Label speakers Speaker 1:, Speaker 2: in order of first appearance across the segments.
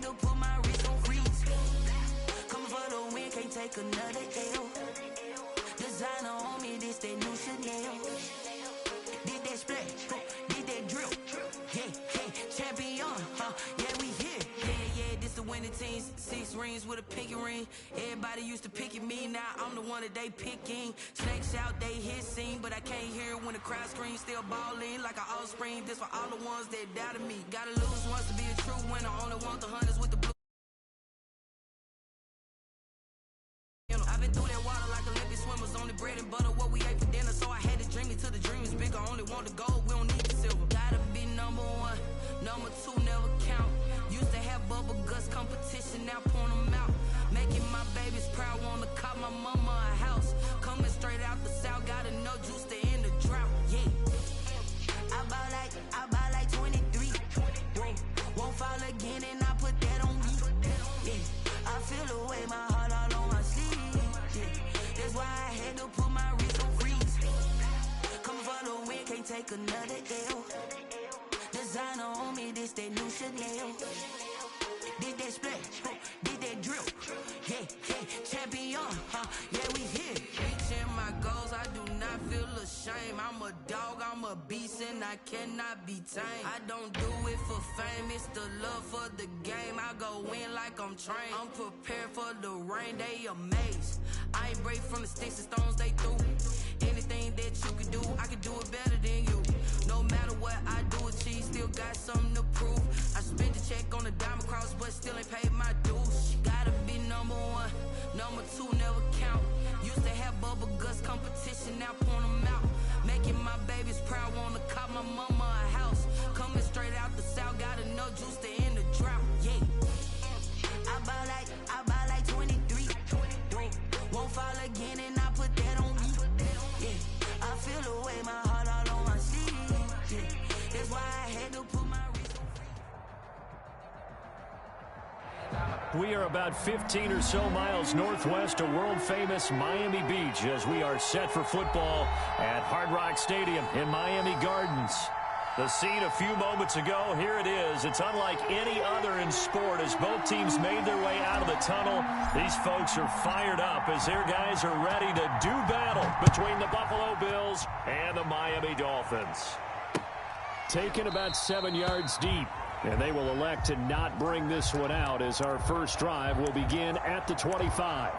Speaker 1: had to put my wrist on freeze. Coming for the win, can't take another L. Designer on me, this that new Chanel. Did that splash, did that drill. Yeah, champion, yeah, we here. Yeah, this the winning teams. 6 rings with a pinky ring. Everybody used to pick at me, now I'm the one that they picking. Snakes out, they hissing, but I can't hear when the crowd screams. Still balling like an offspring. This for all the ones that doubted me. Gotta lose once to be a true winner. Only want the hunters with the blue. I've been through that water like Olympic swimmers. Only bread and butter, what we ate for dinner. So I had to dream it till the dream is bigger. Only want the gold, we don't need the silver. Gotta be number 1, number 2 never count. Used to have bubble guts competition, now point them out. Making my babies proud, wanna cop my mama a house. Coming straight out the south, gotta know juice to end the drought. Yeah, I buy like 23. Won't fall again and I put that on me. Yeah, I feel the way my heart all on my sleeve. Yeah, that's why I had to put my wrist on freeze. Coming for the win, can't take another L. Designer on me, this that new Chanel. Did that splash, did that drill. Yeah, champion, yeah, we here. Reaching my goals, I do not feel ashamed. I'm a dog, I'm a beast, and I cannot be tamed. I don't do it for fame, it's the love for the game. I go in like I'm trained. I'm prepared for the rain, they amazed. I ain't break from the sticks and stones they threw. Anything that you can do, I can do it better than you. No matter what I do, achieve, still got something to prove. I spent the check on the diamond cross, but still ain't paid my dues. Gotta be number 1, number 2 never count. Used to have bubble guts competition, now point them out. Making my babies proud, wanna cop my mama a house. Coming straight out the south, gotta know juice to end the drought. Yeah, I buy like 23. Won't fall again and I put that on me. Yeah, I feel the way my heart all on my sleeve. Yeah, that's why I had to put my wrist on.
Speaker 2: We are about 15 or so miles northwest of world-famous Miami Beach as we are set for football at Hard Rock Stadium in Miami Gardens. The scene a few moments ago, here it is. It's unlike any other in sport as both teams made their way out of the tunnel. These folks are fired up as their guys are ready to do battle between the Buffalo Bills and the Miami Dolphins. Taken about 7 yards deep, and they will elect to not bring this one out as our first drive will begin at the 25.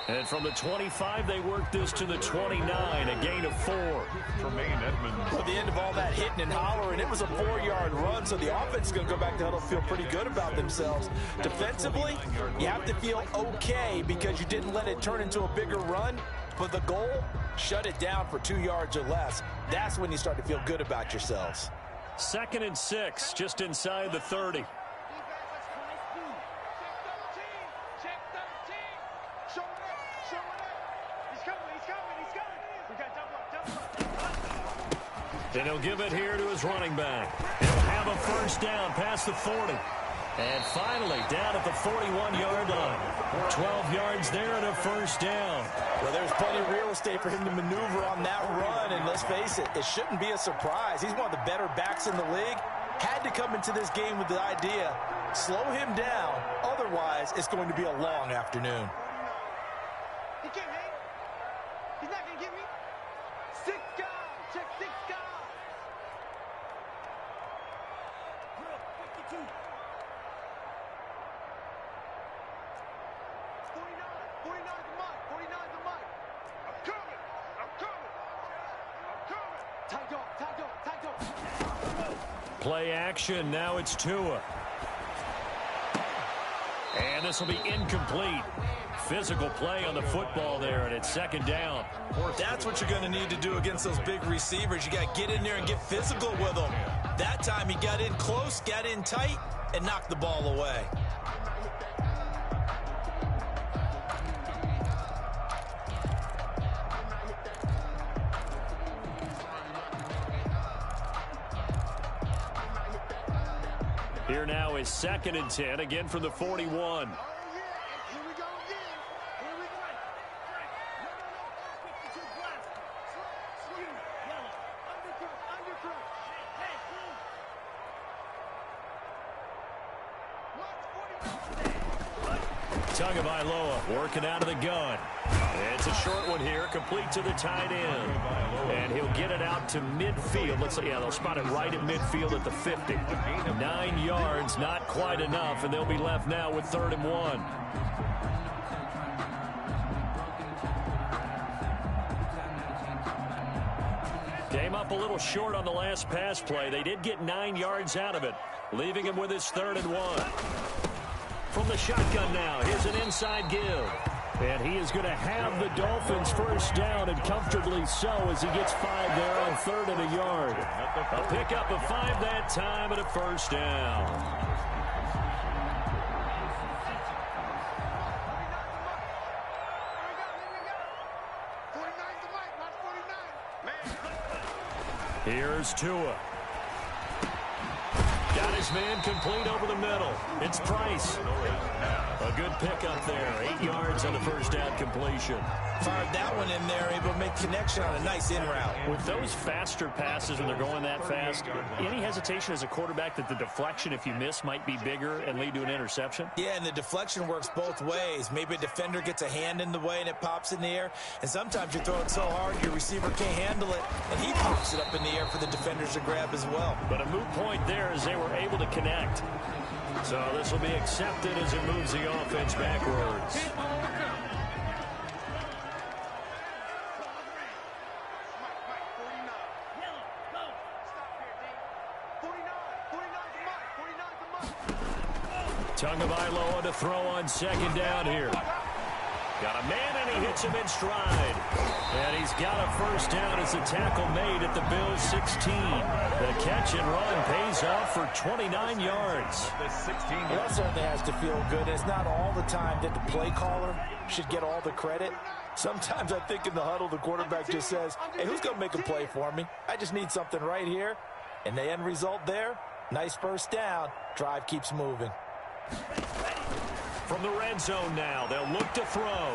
Speaker 2: And from the 25, they work this to the 29, a gain of 4.
Speaker 3: Tremaine Edmonds.
Speaker 4: At the end of all that hitting and hollering, it was a 4-yard run, so the offense is going to go back to huddle, feel pretty good about themselves. Defensively, you have to feel okay because you didn't let it turn into a bigger run, but the goal, shut it down for 2 yards or less. That's when you start to feel good about yourselves.
Speaker 2: 2nd and 6, just inside the 30. And he'll give it here to his running back. He'll have a first down past the 40. And finally, down at the 41-yard line. 12 yards there and a first down.
Speaker 4: Well, there's plenty of real estate for him to maneuver on that run. And let's face it, it shouldn't be a surprise. He's one of the better backs in the league. Had to come into this game with the idea, slow him down. Otherwise, it's going to be a long afternoon.
Speaker 5: He can't hang. He's not going to get me. 6 guys. Check 6 guys. 52. 49 is the mark. 49 is the mark. I'm coming. Tight dog.
Speaker 2: Play action. Now it's Tua. And this will be incomplete. Physical play on the football there, and it's 2nd down.
Speaker 4: That's what you're going to need to do against those big receivers. You got to get in there and get physical with them. That time he got in close, got in tight, and knocked the ball away.
Speaker 2: Here now is 2nd and 10, again from the 41. Tagovailoa working out of the gun. It's a short one here, complete to the tight end. And he'll get it out to midfield. Let's see, yeah, they'll spot it right at midfield at the 50. 9 yards, not quite enough, and they'll be left now with 3rd and 1. Came up a little short on the last pass play. They did get 9 yards out of it, leaving him with his 3rd and 1. From the shotgun now, here's an inside give. And he is going to have the Dolphins first down, and comfortably so, as he gets 5 there on 3rd and a yard. A pickup of 5 that time and a first down. Here's Tua. Got his man complete over the middle. It's Price. A good pickup there. 8 yards on the first down completion.
Speaker 4: Fired that one in there, able to make connection on a nice in route.
Speaker 2: With those faster passes when they're going that fast, any hesitation as a quarterback that the deflection, if you miss, might be bigger and lead to an interception?
Speaker 4: Yeah, and the deflection works both ways. Maybe a defender gets a hand in the way and it pops in the air. And sometimes you throw it so hard your receiver can't handle it, and he pops it up in the air for the defenders to grab as well.
Speaker 2: But a moot point there as they were able to connect. So this will be accepted as it moves the offense backwards. Tagovailoa to throw on 2nd down here. Got a man, and he hits him in stride. And he's got a first down as the tackle made at the Bills' 16. The catch and run pays off for 29 yards.
Speaker 4: Well, that certainly has to feel good. It's not all the time that the play caller should get all the credit. Sometimes I think in the huddle, the quarterback just says, hey, who's going to make a play for me? I just need something right here. And the end result there, nice first down. Drive keeps moving.
Speaker 2: From the red zone now, they'll look to throw.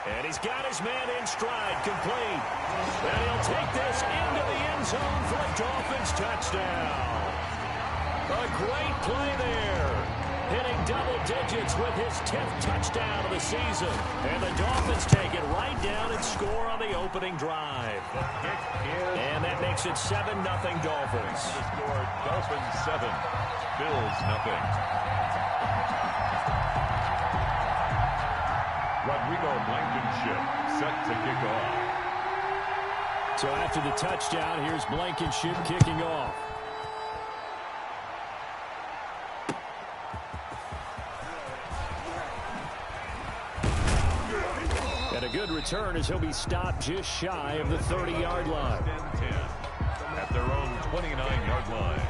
Speaker 2: And he's got his man in stride, complete. And he'll take this into the end zone for a Dolphins touchdown. A great play there. Hitting double digits with his 10th touchdown of the season. And the Dolphins take it right down and score on the opening drive. And that makes it 7-0 Dolphins.
Speaker 3: The score, Dolphins 7, Bills 0. Rodrigo Blankenship set to kick off.
Speaker 2: So after the touchdown, here's Blankenship kicking off. And a good return as he'll be stopped just shy of the 30-yard line.
Speaker 3: 10 at their own 29-yard line.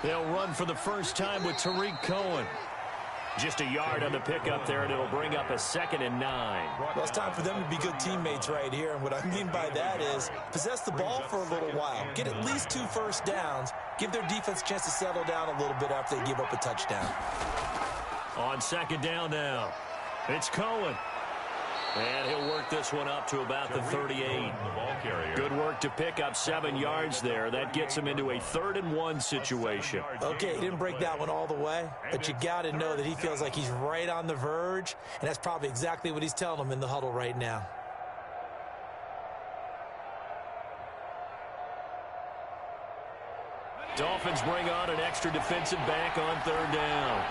Speaker 2: They'll run for the first time with Tariq Cohen. Just a yard on the pickup there, and it'll bring up a 2nd and 9.
Speaker 4: Well, it's time for them to be good teammates right here. And what I mean by that is possess the ball for a little while. Get at least 2 first downs. Give their defense a chance to settle down a little bit after they give up a touchdown.
Speaker 2: On 2nd down now, it's Cohen. And he'll work this one up to about the 38. Good work to pick up 7 yards there. That gets him into a 3rd and 1 situation.
Speaker 4: Okay, he didn't break that one all the way, but you got to know that he feels like he's right on the verge, and that's probably exactly what he's telling them in the huddle right now.
Speaker 2: Dolphins bring on an extra defensive back on 3rd down.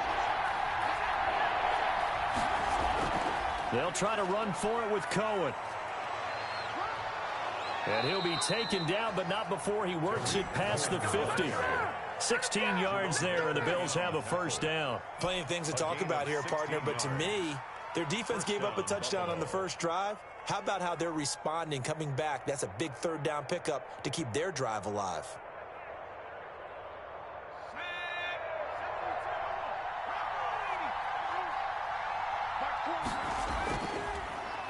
Speaker 2: They'll try to run for it with Cohen. And he'll be taken down, but not before he works it past the 50. 16 yards there, and the Bills have a first down.
Speaker 4: Plenty of things to talk about here, partner, but to me, their defense gave up a touchdown on the first drive. How about how they're responding, coming back? That's a big third down pickup to keep their drive alive.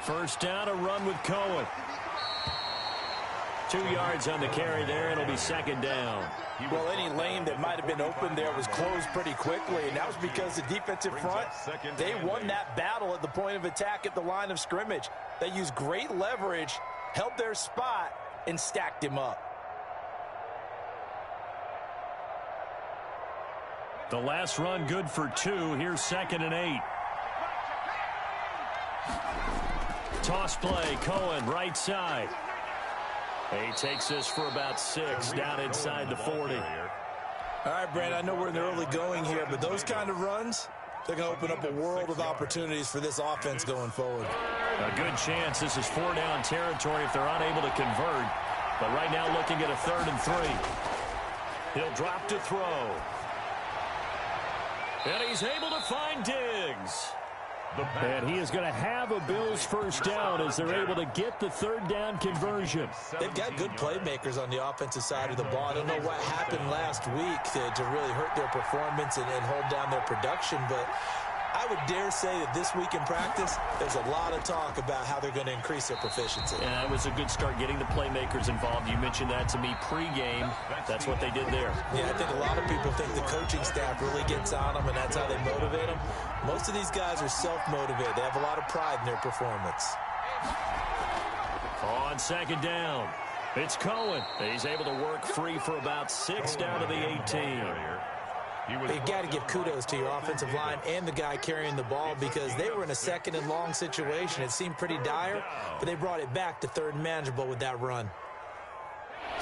Speaker 2: First down, a run with Cohen. 2 yards on the carry there. It'll be second down.
Speaker 4: Well, any lane that might have been open there was closed pretty quickly, and that was because the defensive front, they won that battle at the point of attack at the line of scrimmage. They used great leverage, held their spot, and stacked him up.
Speaker 2: The last run good for 2. Here's 2nd and 8. Toss play, Cohen, right side. He takes this for about 6, down inside the 40.
Speaker 4: All right, Brent, I know we're in the early going here, but those kind of runs, they're going to open up a world of opportunities for this offense going forward.
Speaker 2: A good chance this is 4-down territory if they're unable to convert. But right now looking at a 3rd and 3. He'll drop to throw. And he's able to find Diggs. And he is going to have a Bills first down as they're able to get the 3rd down conversion.
Speaker 4: They've got good playmakers on the offensive side of the ball. I don't know what happened last week to really hurt their performance and hold down their production, but I would dare say that this week in practice, there's a lot of talk about how they're going to increase their proficiency.
Speaker 2: Yeah, it was a good start getting the playmakers involved. You mentioned that to me pregame. That's what they did there.
Speaker 4: Yeah, I think a lot of people think the coaching staff really gets on them, and that's how they motivate them. Most of these guys are self-motivated. They have a lot of pride in their performance.
Speaker 2: On 2nd down, it's Cohen. He's able to work free for about 6 down to the 18.
Speaker 4: You've got to give kudos to your offensive line and the guy carrying the ball because they were in a 2nd and long situation. It seemed pretty dire, but they brought it back to 3rd and manageable with that run.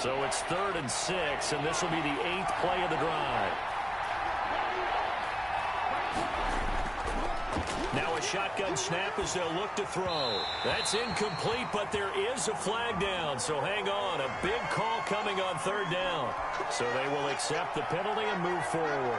Speaker 2: So it's 3rd and 6, and this will be the 8th play of the drive. Now a shotgun snap as they'll look to throw. That's incomplete, but there is a flag down, so hang on. A big call coming on 3rd down. So they will accept the penalty and move forward.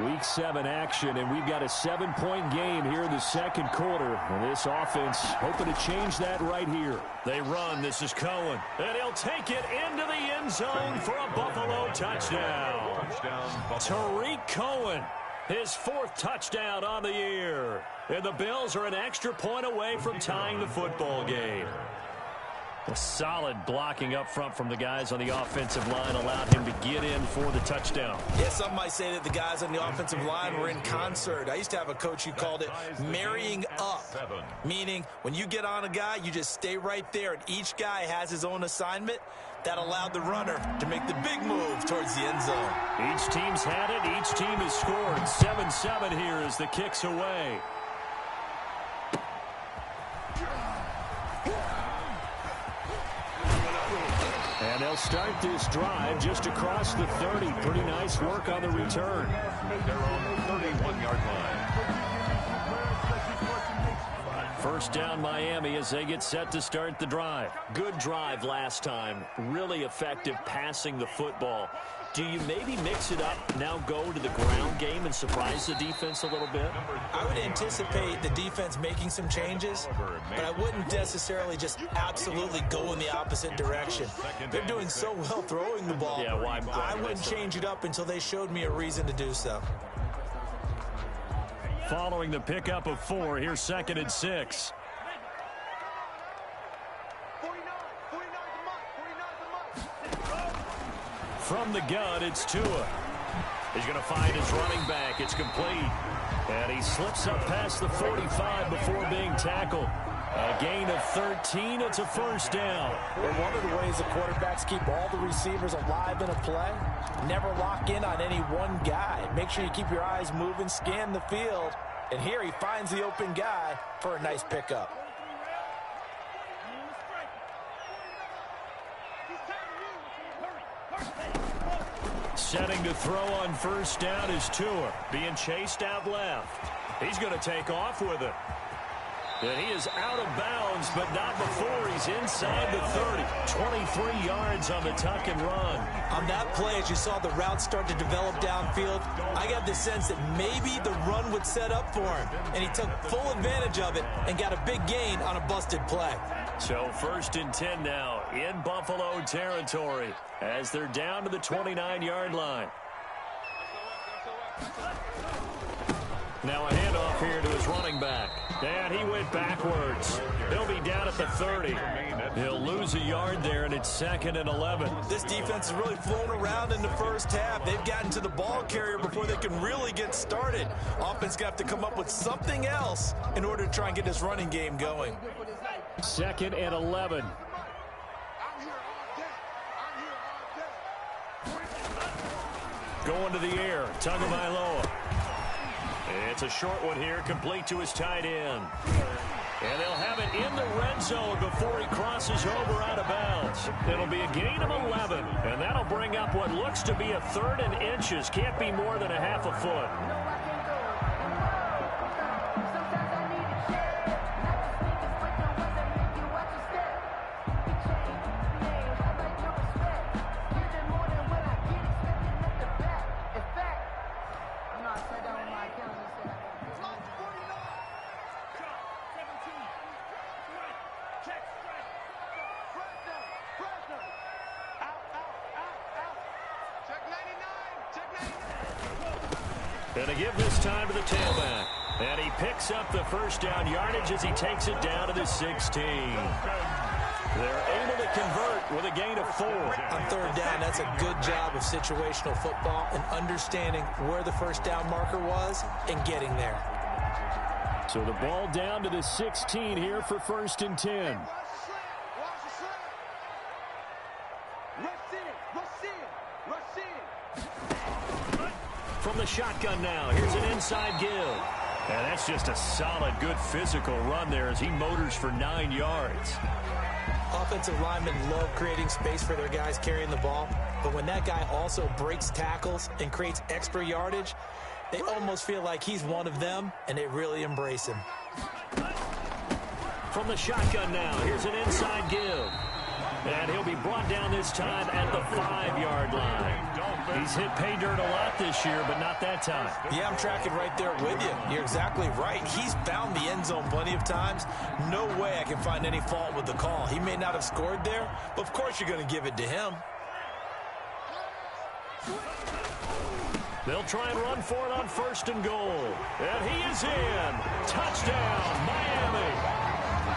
Speaker 2: Week 7 action, and we've got a 7-point game here in the 2nd quarter. And this offense hoping to change that right here. They run. This is Cohen. And he'll take it into the end zone for a Buffalo touchdown. Tariq Cohen, his 4th touchdown on the year. And the Bills are an extra point away from tying the football game. A solid blocking up front from the guys on the offensive line allowed him to get in for the touchdown.
Speaker 4: Yeah, some might say that the guys on the offensive line were in concert. I used to have a coach who called it marrying up, meaning when you get on a guy, you just stay right there, and each guy has his own assignment. That allowed the runner to make the big move towards the end zone.
Speaker 2: Each team's had it. Each team has scored. 7-7 here as the kick's away. And they'll start this drive just across the 30. Pretty nice work on the return.
Speaker 3: They're on the 31-yard line.
Speaker 2: First down Miami as they get set to start the drive. Good drive last time. Really effective passing the football. Do you maybe mix it up, now go to the ground game and surprise the defense a little bit?
Speaker 4: I would anticipate the defense making some changes, but I wouldn't necessarily just absolutely go in the opposite direction. They're doing so well throwing the ball.
Speaker 2: Yeah, why
Speaker 4: I wouldn't change it up until they showed me a reason to do so.
Speaker 2: Following the pickup of 4, here's 2nd and 6. From the gun, it's Tua. He's going to find his running back. It's complete. And he slips up past the 45 before being tackled. A gain of 13. It's a first down.
Speaker 4: Well, one of the ways the quarterbacks keep all the receivers alive in a play, never lock in on any one guy. Make sure you keep your eyes moving, scan the field. And here he finds the open guy for a nice pickup.
Speaker 2: Setting to throw on first down is Tua. Being chased out left. He's going to take off with it. And he is out of bounds, but not before he's inside the 30. 23 yards on the tuck and run.
Speaker 4: On that play, as you saw the route start to develop downfield, I got the sense that maybe the run would set up for him. And he took full advantage of it and got a big gain on a busted play.
Speaker 2: So 1st and 10 now in Buffalo territory as they're down to the 29-yard line. Now a handoff here to his running back. And he went backwards. He'll be down at the 30. He'll lose a yard there, and it's 2nd and 11.
Speaker 4: This defense has really flown around in the first half. They've gotten to the ball carrier before they can really get started. Offense got to come up with something else in order to try and get this running game going.
Speaker 2: 2nd and 11. Going to the air. Tagovailoa. It's a short one here, complete to his tight end. And they'll have it in the red zone before he crosses over out of bounds. It'll be a gain of 11, and that'll bring up what looks to be a 3rd and inches. Can't be more than a half a foot. And to give this time to the tailback. And he picks up the 1st down yardage as he takes it down to the 16. They're able to convert with a gain of 4.
Speaker 4: On 3rd down, that's a good job of situational football and understanding where the 1st down marker was and getting there.
Speaker 2: So the ball down to the 16 here for 1st and 10. From the shotgun now, here's an inside give. And that's just a solid, good physical run there as he motors for 9 yards.
Speaker 4: Offensive linemen love creating space for their guys carrying the ball, but when that guy also breaks tackles and creates extra yardage, they almost feel like he's one of them, and they really embrace him.
Speaker 2: From the shotgun now, here's an inside give. And he'll be brought down this time at the 5-yard line. He's hit pay dirt a lot this year, but not that time.
Speaker 4: Yeah, I'm tracking right there with you. You're exactly right. He's found the end zone plenty of times. No way I can find any fault with the call. He may not have scored there, but of course you're going to give it to him.
Speaker 2: They'll try and run for it on 1st and goal. And he is in. Touchdown, Miami.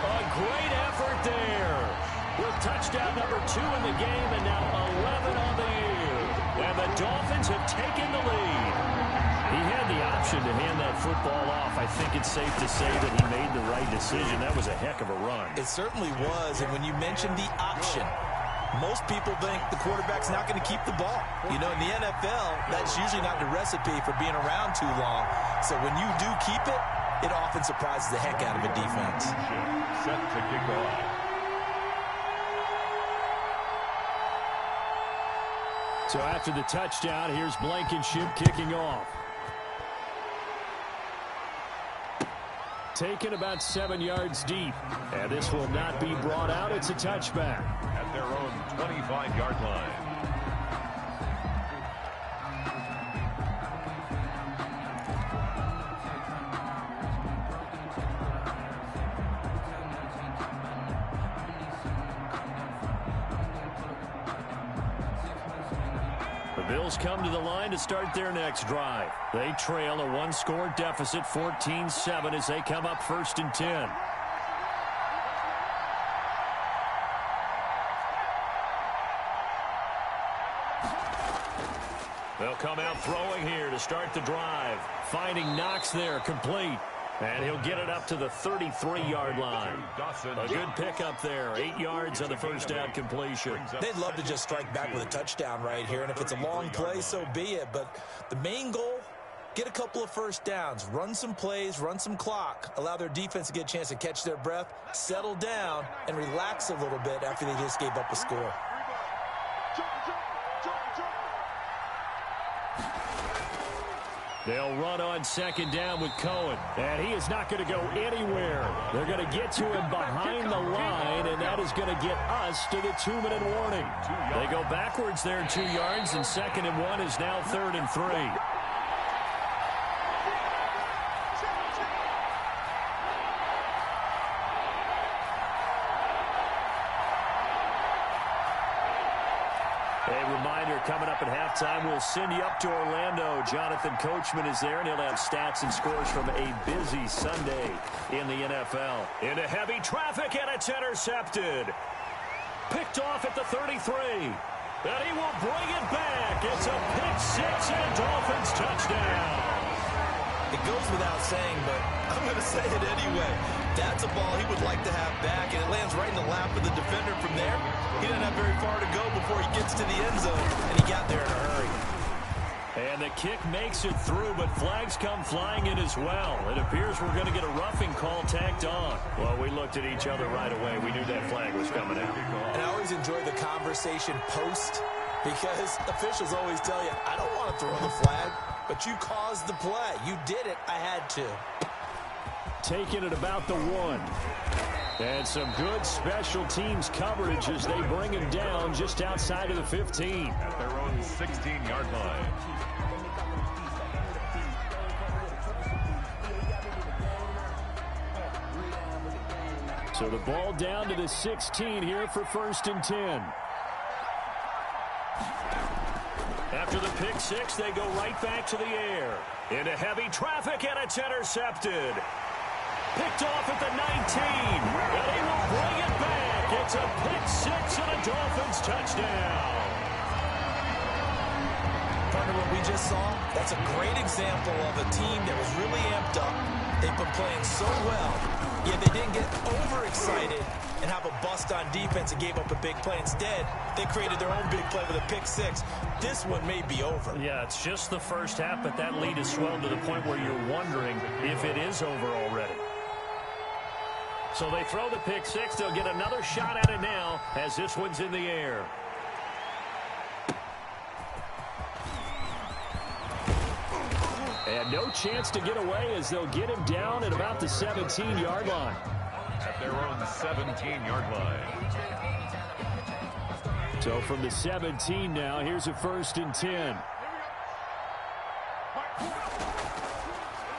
Speaker 2: A great effort there. With touchdown number 2 in the game and now 11 on the year. And the Dolphins have taken the lead. He had the option to hand that football off. I think it's safe to say that he made the right decision. That was a heck of a run.
Speaker 4: It certainly was. And when you mentioned the option, most people think the quarterback's not going to keep the ball. You know, in the NFL, that's usually not the recipe for being around too long. So when you do keep it, it often surprises the heck out of a defense.
Speaker 3: Set to kick off.
Speaker 2: So after the touchdown, here's Blankenship kicking off. Taken about 7 yards deep. And this will not be brought out. It's a touchback.
Speaker 3: At their own 25-yard line.
Speaker 2: The Bills come to the line to start their next drive. They trail a 1-score deficit, 14-7, as they come up 1st and 10. They'll come out throwing here to start the drive. Finding Knox there, complete. And he'll get it up to the 33-yard line. A good pickup there. 8 yards on the 1st down completion.
Speaker 4: They'd love to just strike back with a touchdown right here. And if it's a long play, so be it. But the main goal, get a couple of 1st downs. Run some plays, run some clock. Allow their defense to get a chance to catch their breath, settle down, and relax a little bit after they just gave up a score.
Speaker 2: They'll run on second down with Cohen. And he is not going to go anywhere. They're going to get to him behind the line, and that is going to get us to the 2-minute warning. They go backwards there 2 yards, and 2nd and 1 is now 3rd and 3. A reminder, coming up at halftime, we'll send you up to Orlando. Jonathan Coachman is there, and he'll have stats and scores from a busy Sunday in the NFL. Into heavy traffic, and it's intercepted. Picked off at the 33. And he will bring it back. It's a pick six and a Dolphins touchdown.
Speaker 4: It goes without saying, but I'm going to say it anyway. That's a ball he would like to have back, and it lands right in the lap of the defender from there. He doesn't have very far to go before he gets to the end zone, and he got there in a hurry.
Speaker 2: And the kick makes it through, but flags come flying in as well. It appears we're going to get a roughing call tacked on. Well, we looked at each other right away. We knew that flag was coming out.
Speaker 4: And I always enjoy the conversation post, because officials always tell you, I don't want to throw the flag, but you caused the play. You did it. I had to.
Speaker 2: Taking it about the 1. And some good special teams coverage as they bring him down just outside of the 15.
Speaker 3: At their own 16-yard line.
Speaker 2: So the ball down to the 16 here for 1st and 10. After the pick six, they go right back to the air. Into heavy traffic, and it's intercepted. Picked off at the 19. And he will bring it back. It's a pick six and a Dolphins touchdown.
Speaker 4: Partner, what we just saw, that's a great example of a team that was really amped up. They've been playing so well, yet they didn't get overexcited and have a bust on defense and gave up a big play. Instead, they created their own big play with a pick six. This one may be over.
Speaker 2: Yeah, it's just the first half, but that lead has swelled to the point where you're wondering if it is over already. So they throw the pick six. They'll get another shot at it now as this one's in the air. And no chance to get away as they'll get him down at about the 17-yard line.
Speaker 3: At their own 17-yard line.
Speaker 2: So from the 17 now, here's a 1st and 10.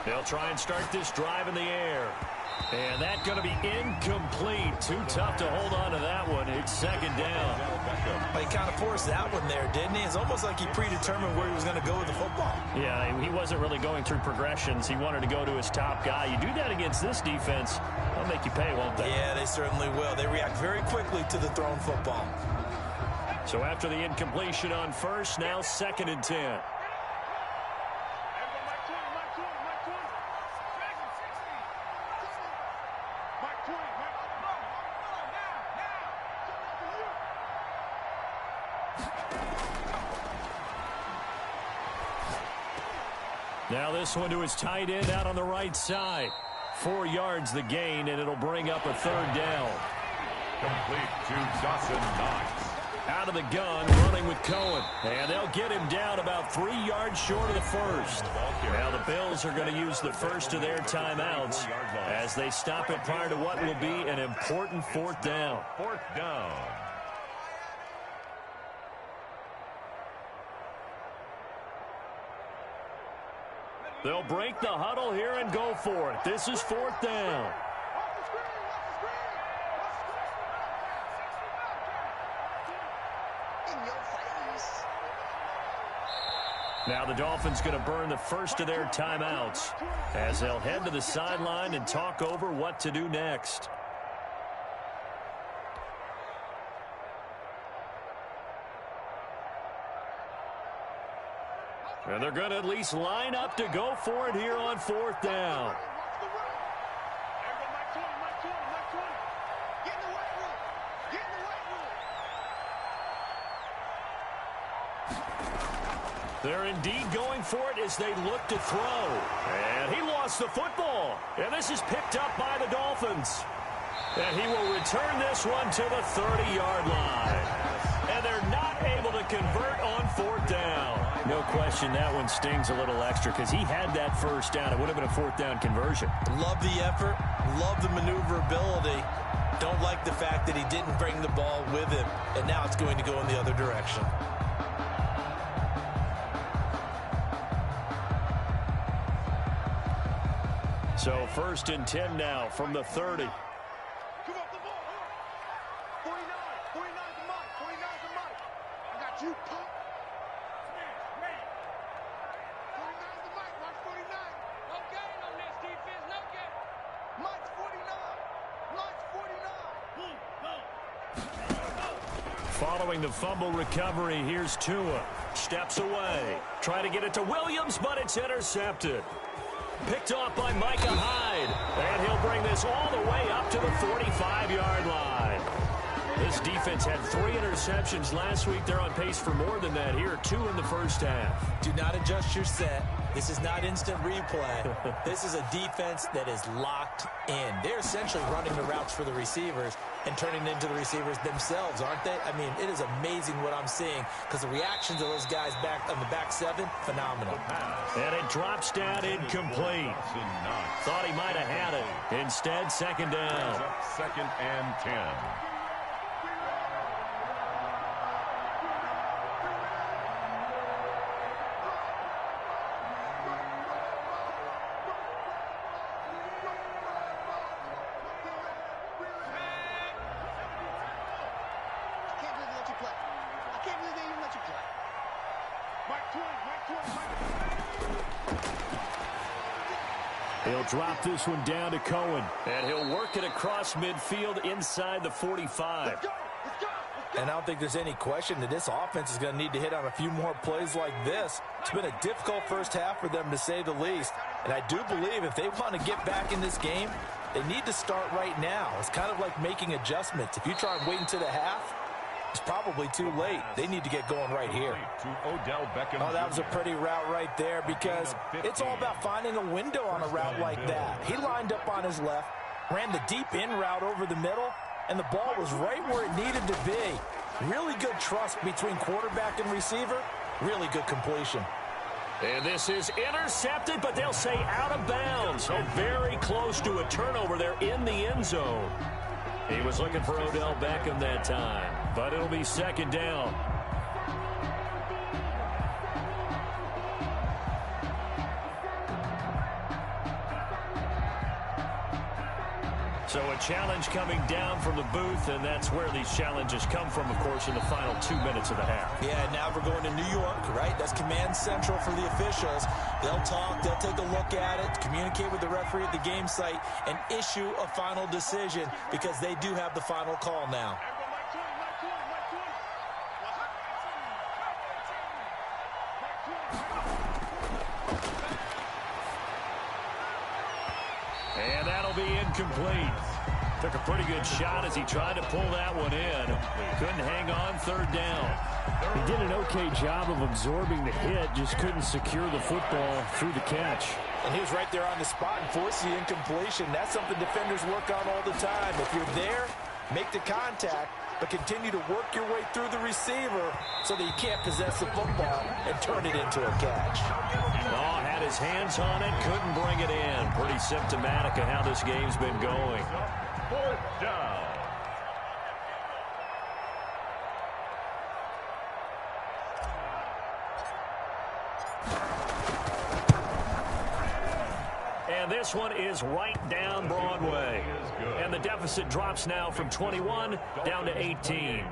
Speaker 2: They'll try and start this drive in the air. And that's going to be incomplete. Too tough to hold on to that one. It's 2nd down.
Speaker 4: He kind of forced that one there, didn't he? It's almost like he predetermined where he was going to go with the football.
Speaker 2: Yeah, he wasn't really going through progressions. He wanted to go to his top guy. You do that against this defense, they'll make you pay, won't they?
Speaker 4: Yeah, they certainly will. They react very quickly to the thrown football.
Speaker 2: So after the incompletion on first, now 2nd and 10. Now this one to his tight end out on the right side. 4 yards the gain, and it'll bring up a 3rd down.
Speaker 3: Complete to Dawson Knox.
Speaker 2: Out of the gun, running with Cohen. And they'll get him down about 3 yards short of the first. Now the Bills are going to use the first of their timeouts as they stop it prior to what will be an important 4th down.
Speaker 3: 4th down.
Speaker 2: They'll break the huddle here and go for it. This is 4th down. Now the Dolphins going to burn the first of their timeouts as they'll head to the sideline and talk over what to do next. And they're going to at least line up to go for it here on 4th down. They're indeed going for it as they look to throw. And he lost the football. And this is picked up by the Dolphins. And he will return this one to the 30-yard line. And they're not able to convert on 4th down. No question that one stings a little extra because he had that first down. It would have been a fourth down conversion.
Speaker 4: Love the effort. Love the maneuverability. Don't like the fact that he didn't bring the ball with him, and now it's going to go in the other direction.
Speaker 2: So 1st and 10 now from the 30.
Speaker 5: Come on, the ball. 49. 49's the mic. 49's the mic. I got you, punk. 49's the mic. Mark 49. No gain on this defense. No gain. Mike's 49. Mike's 49.
Speaker 2: Following the fumble recovery, here's Tua. Steps away. Try to get it to Williams, but it's intercepted. Picked off by Micah Hyde. And he'll bring this all the way up to the 45-yard line. This defense had 3 interceptions last week. They're on pace for more than that here. 2 in the first half.
Speaker 4: Do not adjust your set. This is not instant replay. This is a defense that is locked in. They're essentially running the routes for the receivers and turning into the receivers themselves, aren't they? I mean, it is amazing what I'm seeing because the reactions of those guys back on the back 7, phenomenal.
Speaker 2: And it drops down incomplete. Thought he might have had it. Instead, 2nd down.
Speaker 3: 2nd and 10.
Speaker 2: He'll drop this one down to Cohen. And he'll work it across midfield inside the 45.
Speaker 4: And I don't think there's any question that this offense is going to need to hit on a few more plays like this. It's been a difficult first half for them, to say the least. And I do believe if they want to get back in this game, they need to start right now. It's kind of like making adjustments. If you try and wait until the half, it's probably too late. They need to get going right here. Oh, that was a pretty route right there because it's all about finding a window on a route like that. He lined up on his left, ran the deep in route over the middle, and the ball was right where it needed to be. Really good trust between quarterback and receiver. Really good completion.
Speaker 2: And this is intercepted, but they'll say out of bounds. So very close to a turnover there in the end zone. He was looking for Odell Beckham that time, but it'll be 2nd down. So a challenge coming down from the booth, and that's where these challenges come from, of course, in the final 2 minutes of the half.
Speaker 4: Yeah, now we're going to New York, right? That's command central for the officials. They'll talk, they'll take a look at it, communicate with the referee at the game site, and issue a final decision because they do have the final call now.
Speaker 2: And that'll be incomplete. Took a pretty good shot as he tried to pull that one in. Couldn't hang on 3rd down.
Speaker 6: He did an okay job of absorbing the hit, just couldn't secure the football through the catch.
Speaker 4: And he was right there on the spot and forced the incompletion. That's something defenders work on all the time. If you're there, make the contact, but continue to work your way through the receiver so that you can't possess the football and turn it into a catch.
Speaker 2: Oh, had his hands on it, couldn't bring it in. Pretty symptomatic of how this game's been going.
Speaker 3: 4th down.
Speaker 2: And this one is right down Broadway. And the deficit drops now from 21 down to 18.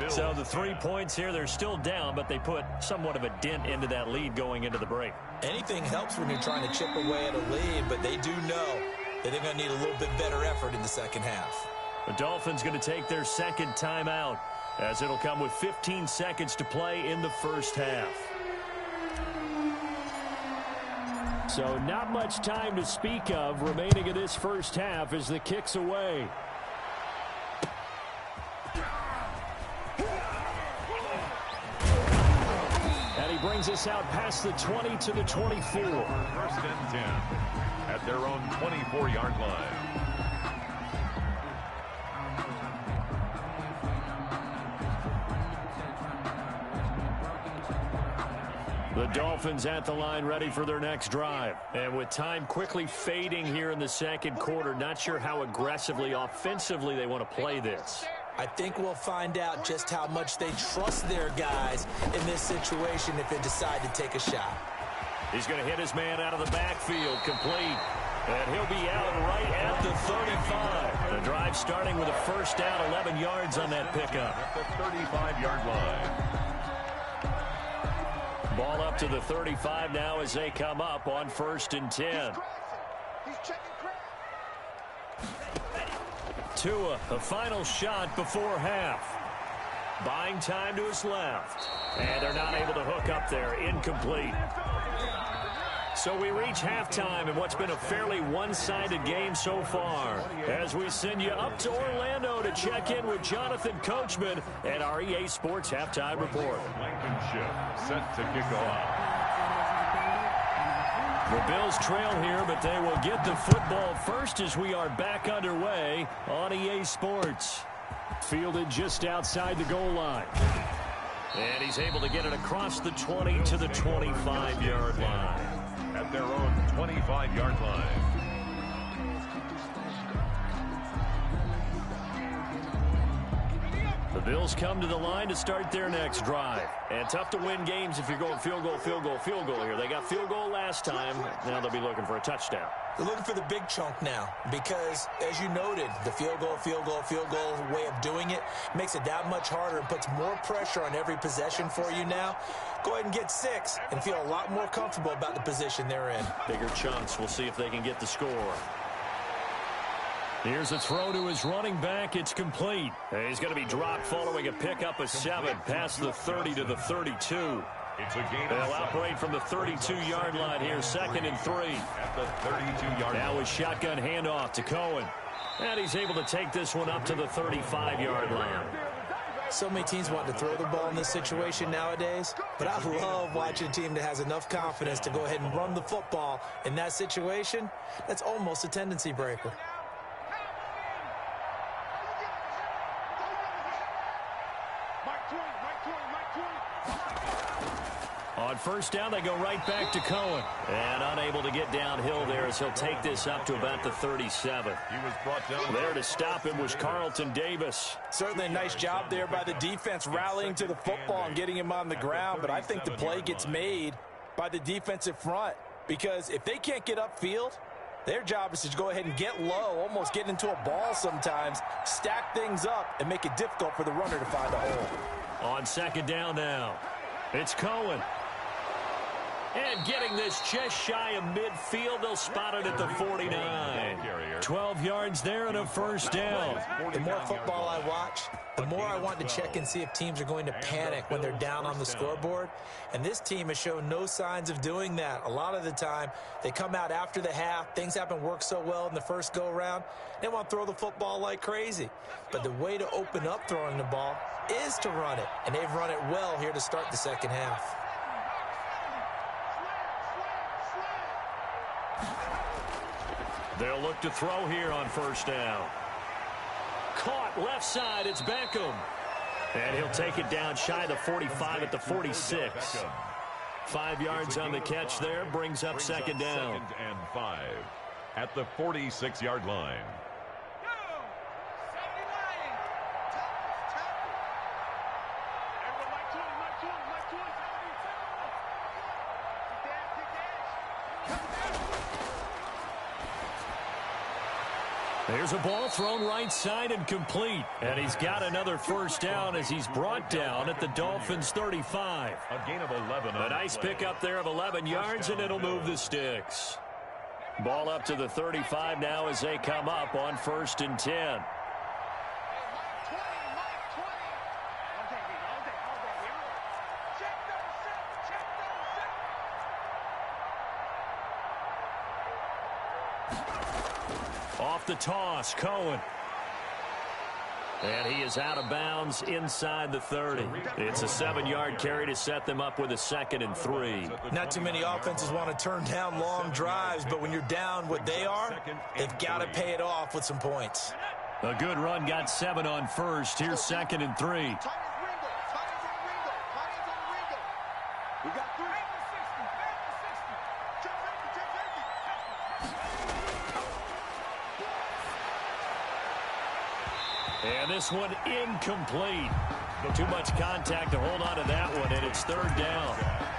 Speaker 2: So the 3 points here, they're still down, but they put somewhat of a dent into that lead going into the break.
Speaker 4: Anything helps when you're trying to chip away at a lead, but they do know that they're going to need a little bit better effort in the second half.
Speaker 2: The Dolphins going to take their 2nd timeout as it'll come with 15 seconds to play in the first half.
Speaker 6: So not much time to speak of remaining in this first half as the kick's away. And he brings us out past the 20 to the 24.
Speaker 3: 1st and 10 at their own 24-yard line.
Speaker 6: The Dolphins at the line ready for their next drive. And with time quickly fading here in the second quarter, not sure how aggressively, offensively they want to play this.
Speaker 4: I think we'll find out just how much they trust their guys in this situation if they decide to take a shot.
Speaker 6: He's going to hit his man out of the backfield, complete. And he'll be out right at the 35. The drive starting with a first down, 11 yards on that pickup.
Speaker 3: At the 35-yard line.
Speaker 6: Ball up to the 35 now as they come up on 1st and 10. Tua, a final shot before half. Buying time to his left. And they're not able to hook up there. Incomplete. So we reach halftime in what's been a fairly one-sided game so far. As we send you up to Orlando to check in with Jonathan Coachman and our EA Sports Halftime Report.
Speaker 3: Blankenship set to kick off.
Speaker 6: The Bills trail here, but they will get the football first as we are back underway on EA Sports. Fielded just outside the goal line. And he's able to get it across the 20 to the 25-yard line.
Speaker 3: At their own 25-yard line.
Speaker 6: The Bills come to the line to start their next drive. And tough to win games if you're going field goal, field goal, field goal here. They got field goal last time. Now they'll be looking for a touchdown.
Speaker 4: They're looking for the big chunk now because, as you noted, the field goal way of doing it makes it that much harder and puts more pressure on every possession for you now. Go ahead and get 6 and feel a lot more comfortable about the position they're in.
Speaker 6: Bigger chunks. We'll see if they can get the score. Here's a throw to his running back. It's complete. And he's going to be dropped following a pickup of 7 past the 30 to the 32.
Speaker 3: It's a gain.
Speaker 6: They'll operate from the 32-yard line here, 2nd and 3.
Speaker 3: At the 32-yard line.
Speaker 6: Now a shotgun handoff to Cohen. And he's able to take this one up to the 35-yard line.
Speaker 4: So many teams want to throw the ball in this situation nowadays, but I love watching a team that has enough confidence to go ahead and run the football in that situation. That's almost a tendency breaker. On first down, they go right back to Cohen. And unable to get downhill there as he'll take this up to about the 37.
Speaker 3: He was brought down.
Speaker 6: There to stop him was Carlton Davis.
Speaker 4: Certainly a nice job there by the defense rallying to the football and getting him on the ground. But I think the play gets made by the defensive front because if they can't get upfield, their job is to go ahead and get low, almost get into a ball sometimes, stack things up, and make it difficult for the runner to find a hole.
Speaker 6: On 2nd down now, it's Cohen. And getting this just shy of midfield, they'll spot it at the 49. 12 yards there and a first down.
Speaker 4: The more football I watch, the more I want to check and see if teams are going to panic when they're down on the scoreboard. And this team has shown no signs of doing that. A lot of the time, they come out after the half. Things haven't worked so well in the first go-around. They want to throw the football like crazy. But the way to open up throwing the ball is to run it. And they've run it well here to start the second half.
Speaker 6: They'll look to throw here on first down. Caught left side, it's Beckham. And he'll take it down shy of the 45 at the 46. 5 yards on the catch there, brings up 2nd down.
Speaker 3: 2nd and 5 at the 46-yard line.
Speaker 6: There's a ball thrown right side and complete. And he's got another first down as he's brought down at the Dolphins' 35.
Speaker 3: A gain of 11.
Speaker 6: A nice pickup there of 11 yards, and it'll move the sticks. Ball up to the 35 now as they come up on 1st and 10. Off the toss, Cohen. And he is out of bounds inside the 30. It's a 7-yard carry to set them up with a 2nd and 3.
Speaker 4: Not too many offenses want to turn down long drives, but when you're down what they are, they've got to pay it off with some points.
Speaker 6: A good run got 7 on first. Here's 2nd and 3.
Speaker 5: We got 3.
Speaker 2: And this one incomplete. Too much contact to hold on to that one, and it's third down.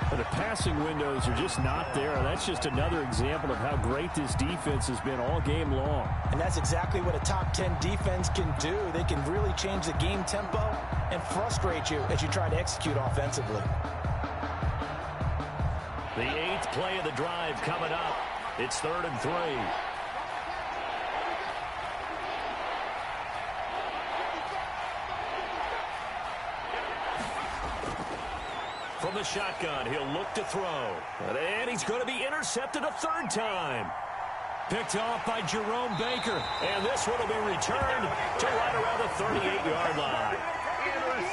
Speaker 6: But the passing windows are just not there. That's just another example of how great this defense has been all game long.
Speaker 4: And that's exactly what a top 10 defense can do. They can really change the game tempo and frustrate you as you try to execute offensively.
Speaker 2: The 8th play of the drive coming up. It's 3rd and 3. From the shotgun, he'll look to throw. And he's going to be intercepted a 3rd time. Picked off by Jerome Baker. And this one will be returned to right around the 38-yard line.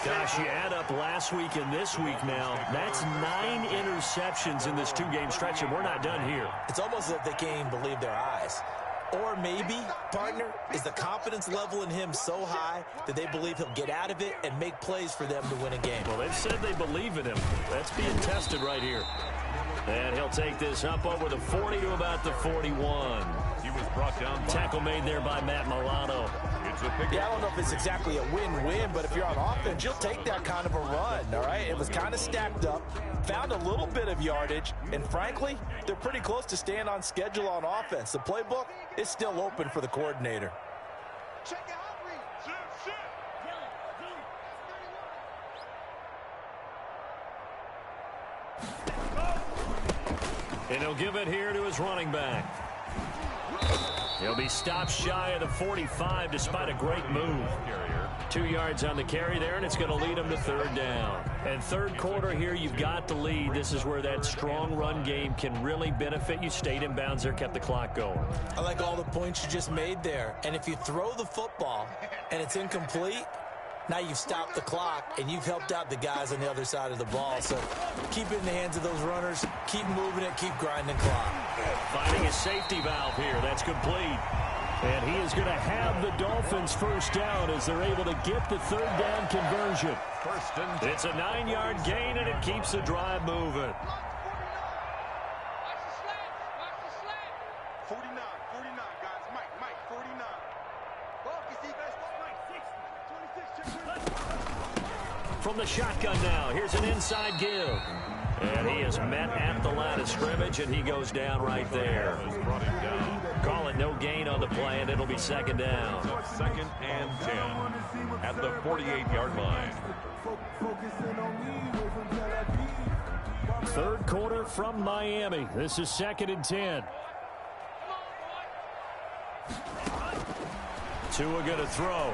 Speaker 2: Gosh, you add up last week and this week now. That's 9 interceptions in this 2-game stretch, and we're not done here.
Speaker 4: It's almost as if they can't even believe their eyes. Or maybe, partner, is the confidence level in him so high that they believe he'll get out of it and make plays for them to win a game.
Speaker 2: Well, they've said they believe in him. That's being tested right here. And he'll take this up over the 40 to about the 41.
Speaker 3: He was brought down.
Speaker 2: Tackle made there by Matt Milano.
Speaker 4: Yeah, I don't know if it's exactly a win-win, but if you're on offense, you'll take that kind of a run, all right? It was kind of stacked up, found a little bit of yardage, and frankly, they're pretty close to staying on schedule on offense. The playbook is still open for the coordinator.
Speaker 5: Check it out, Reed.
Speaker 2: And he'll give it here to his running back. He'll be stopped shy of the 45 despite a great move. 2 yards on the carry there, and it's going to lead him to 3rd down. And 3rd quarter here, you've got the lead. This is where that strong run game can really benefit you. Stayed in bounds there, kept the clock going.
Speaker 4: I like all the points you just made there. And if you throw the football and it's incomplete, now you've stopped the clock and you've helped out the guys on the other side of the ball. So keep it in the hands of those runners. Keep moving it. Keep grinding the clock.
Speaker 2: Finding a safety valve here. That's complete.
Speaker 6: And he is going to have the Dolphins first down as they're able to get the 3rd down conversion.
Speaker 2: It's a 9-yard gain, and it keeps the drive moving.
Speaker 5: 49, guys. Mike, 49. Focus, defense. Mike, 26.
Speaker 2: From the shotgun now, here's an inside give. And he is met at the line of scrimmage, and he goes down right there. Call it no gain on the play, and it'll be 2nd down.
Speaker 3: 2nd and 10 at the 48-yard line.
Speaker 6: 3rd quarter from Miami. This is 2nd and 10.
Speaker 2: Tua going to throw.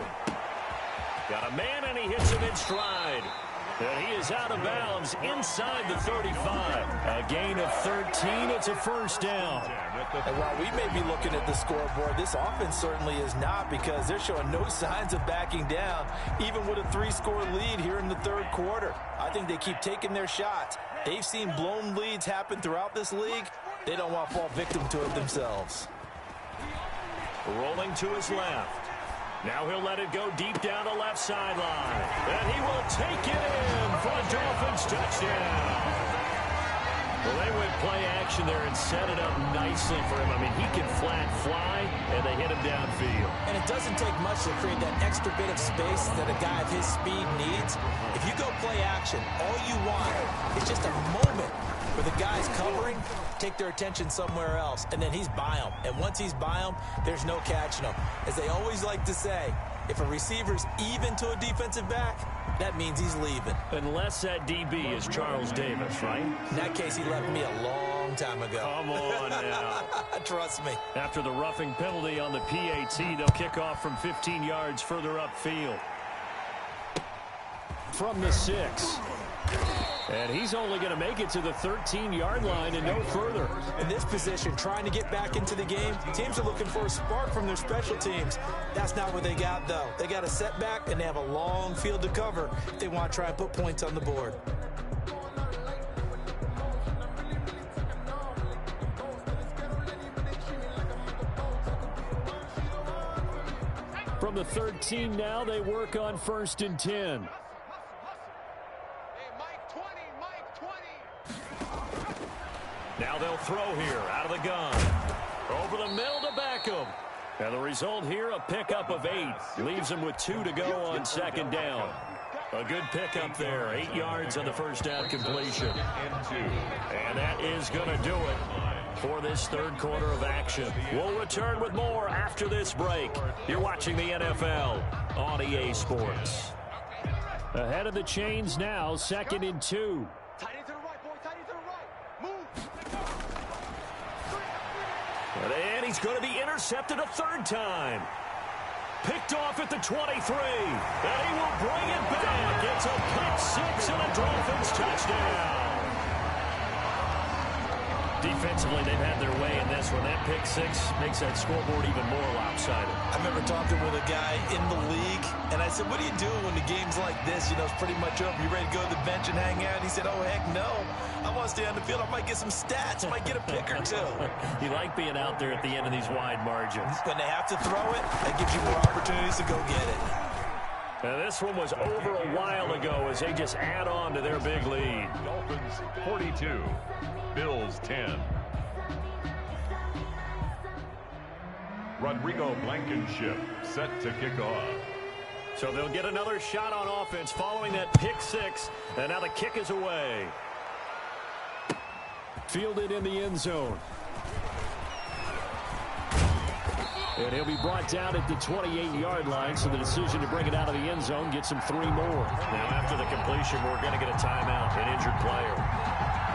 Speaker 2: Got a man, and he hits him in stride. And he is out of bounds inside the 35. A gain of 13. It's a 1st down.
Speaker 4: And while we may be looking at the scoreboard, this offense certainly is not, because they're showing no signs of backing down, even with a 3-score lead here in the 3rd quarter. I think they keep taking their shots. They've seen blown leads happen throughout this league. They don't want to fall victim to it themselves.
Speaker 2: Rolling to his left. Now he'll let it go deep down the left sideline. And he will take it in for a Dolphins touchdown. Well, they went play action there and set it up nicely for him. I mean, he can flat fly, and they hit him downfield.
Speaker 4: And it doesn't take much to create that extra bit of space that a guy of his speed needs. If you go play action, all you want is just a moment where the guy's covering, take their attention somewhere else, and then he's by him. And once he's by him, there's no catching him. As they always like to say, if a receiver's even to a defensive back, that means he's leaving.
Speaker 2: Unless that DB is Charles Davis, right?
Speaker 4: In that case, he left me a long time ago.
Speaker 2: Come on now.
Speaker 4: Trust me.
Speaker 2: After the roughing penalty on the PAT, they'll kick off from 15 yards further upfield.
Speaker 6: From the 6. And he's only going to make it to the 13-yard line and no further.
Speaker 4: In this position, trying to get back into the game, teams are looking for a spark from their special teams. That's not what they got, though. They got a setback, and they have a long field to cover if they want to try and put points on the board.
Speaker 6: From the 13 now, they work on 1st and 10.
Speaker 2: Now they'll throw here out of the gun. Over the middle to Beckham. And the result here, a pickup of 8. Leaves them with 2 to go on second down. A good pickup there. 8 yards on the first down completion. And that is going to do it for this third quarter of action. We'll return with more after this break. You're watching the NFL on EA Sports. Ahead of the chains now, 2nd and 2.
Speaker 5: Tight end to the right, boy. Tight end to the right. Move.
Speaker 2: And he's going to be intercepted a third time. Picked off at the 23. And he will bring it back. It's a pick 6 and a Dolphins touchdown. Defensively, they've had their way in this one. That pick 6 makes that scoreboard even more lopsided.
Speaker 4: I remember talking with a guy in the league, and I said, what do you do when the game's like this? You know, it's pretty much over. You ready to go to the bench and hang out? He said, oh, heck no. I want to stay on the field. I might get some stats. I might get a pick or two.
Speaker 2: You like being out there at the end of these wide margins.
Speaker 4: When they have to throw it, that gives you more opportunities to go get it.
Speaker 2: Now, this one was over a while ago as they just add on to their big lead.
Speaker 3: Dolphins 42. Bills 10. Rodrigo Blankenship set to kick off.
Speaker 2: So they'll get another shot on offense following that pick 6. And now the kick is away. Fielded in the end zone. And he'll be brought down at the 28-yard line, so the decision to bring it out of the end zone gets him 3 more. Now, after the completion, we're going to get a timeout, an injured player.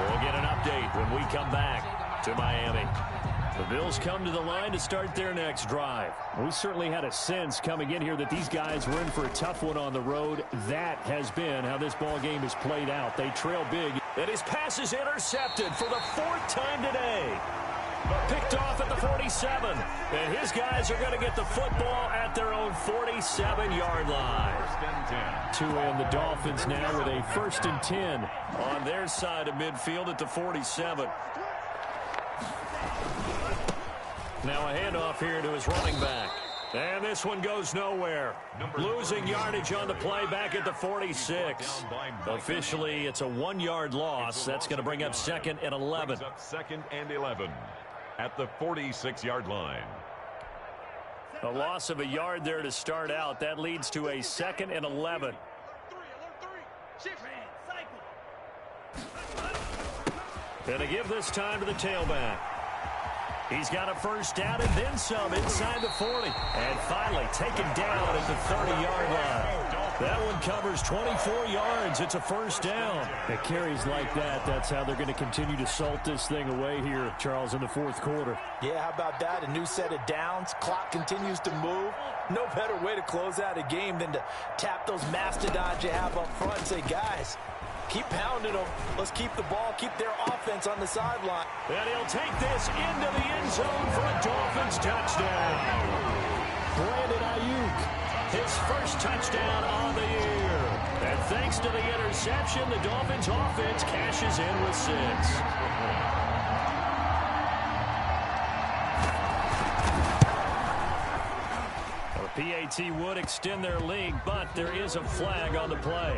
Speaker 2: We'll get an update when we come back to Miami. The Bills come to the line to start their next drive. We certainly had a sense coming in here that these guys were in for a tough one on the road. That has been how this ball game has played out. They trail big. And his pass is intercepted for the 4th time today. Picked off at the 47. And his guys are going to get the football at their own 47-yard line. To end the Dolphins now with a 1st and 10 on their side of midfield at the 47. Now a handoff here to his running back. And this one goes nowhere. Losing yardage on the play back at the 46. Officially, it's a 1-yard loss. That's going to bring up 2nd and 11.
Speaker 3: 2nd and 11 at the 46-yard line.
Speaker 2: A loss of a yard there to start out. That leads to a 2nd and 11. And to give this time to the tailback. He's got a first down and then some inside the 40. And finally taken down at the 30-yard line. That one covers 24 yards. It's a first down. It carries like that. That's how they're going to continue to salt this thing away here, Charles, in the 4th quarter.
Speaker 4: Yeah, how about that? A new set of downs. Clock continues to move. No better way to close out a game than to tap those mastodons you have up front and say, guys, keep pounding them. Let's keep the ball, keep their offense on the sideline.
Speaker 2: And he'll take this into the end zone for a Dolphins touchdown. Brandon Ayuk, his first touchdown on the year. And thanks to the interception, the Dolphins offense cashes in with 6. PAT would extend their lead, but there is a flag on the play.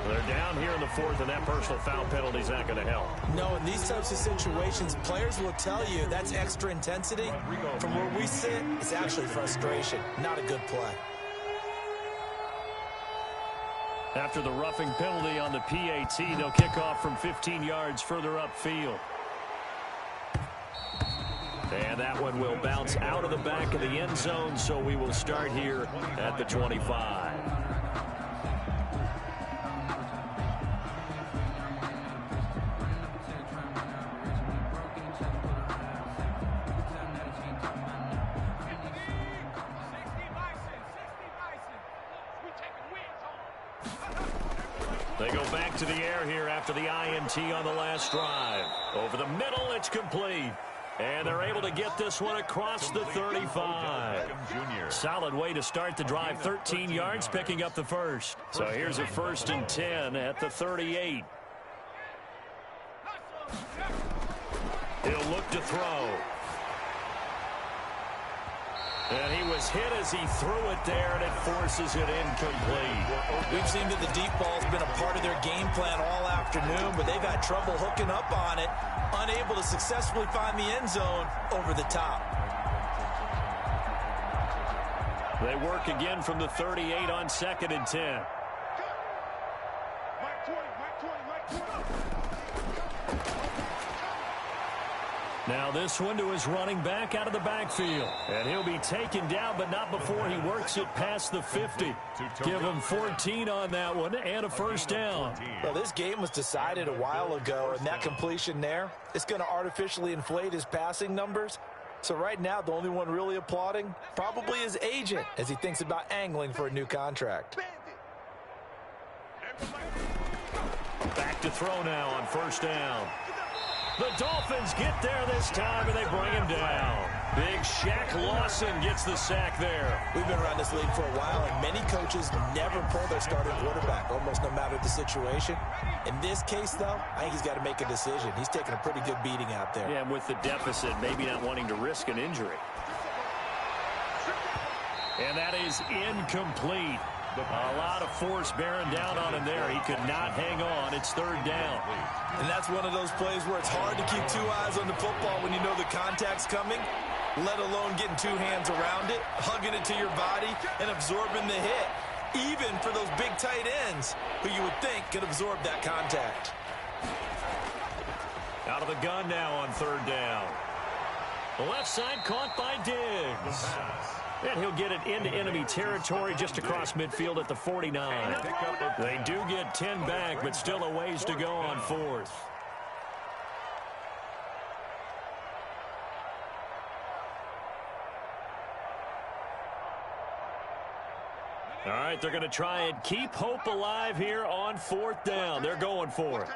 Speaker 2: They're down here in the 4th, and that personal foul penalty is not going to help.
Speaker 4: No, in these types of situations, players will tell you that's extra intensity. From where we sit, it's actually frustration. Not a good play.
Speaker 2: After the roughing penalty on the PAT, they'll kick off from 15 yards further upfield. And that one will bounce out of the back of the end zone, so we will start here at the 25. They go back to the air here after the INT on the last drive. Over the middle, it's complete. And they're able to get this one across the 35. Solid way to start the drive. 13 yards, picking up the first. So here's a 1st and 10 at the 38. He'll look to throw. And he was hit as he threw it there, and it forces it incomplete.
Speaker 4: We've seen that the deep ball's been a part of their game plan all afternoon, but they've had trouble hooking up on it, unable to successfully find the end zone over the top.
Speaker 6: They work again from the 38 on 2nd and 10.
Speaker 5: Mike 20, Mike 20, Mike 20.
Speaker 6: Now this one to his running back out of the backfield. And he'll be taken down, but not before he works it past the 50. Give him 14 on that one and a first down.
Speaker 4: Well, this game was decided a while ago, and that completion there is going to artificially inflate his passing numbers. So right now, the only one really applauding probably his agent as he thinks about angling for a new contract.
Speaker 6: Back to throw now on first down. The Dolphins get there this time, and they bring him down. Big Shaq Lawson gets the sack there.
Speaker 4: We've been around this league for a while, and many coaches never pull their starting quarterback, almost no matter the situation. In this case, though, I think he's got to make a decision. He's taking a pretty good beating out there.
Speaker 6: Yeah, and with the deficit, maybe not wanting to risk an injury. And that is incomplete. A lot of force bearing down on him there. He could not hang on. It's third down.
Speaker 4: And that's one of those plays where it's hard to keep two eyes on the football when you know the contact's coming, let alone getting two hands around it, hugging it to your body, and absorbing the hit, even for those big tight ends who you would think could absorb that contact.
Speaker 6: Out of the gun now on third down. The left side caught by Diggs. And he'll get it into enemy territory just across midfield at the 49. They do get 10 back, but still a ways to go on fourth. All right, they're going to try and keep hope alive here on fourth down. They're going for it.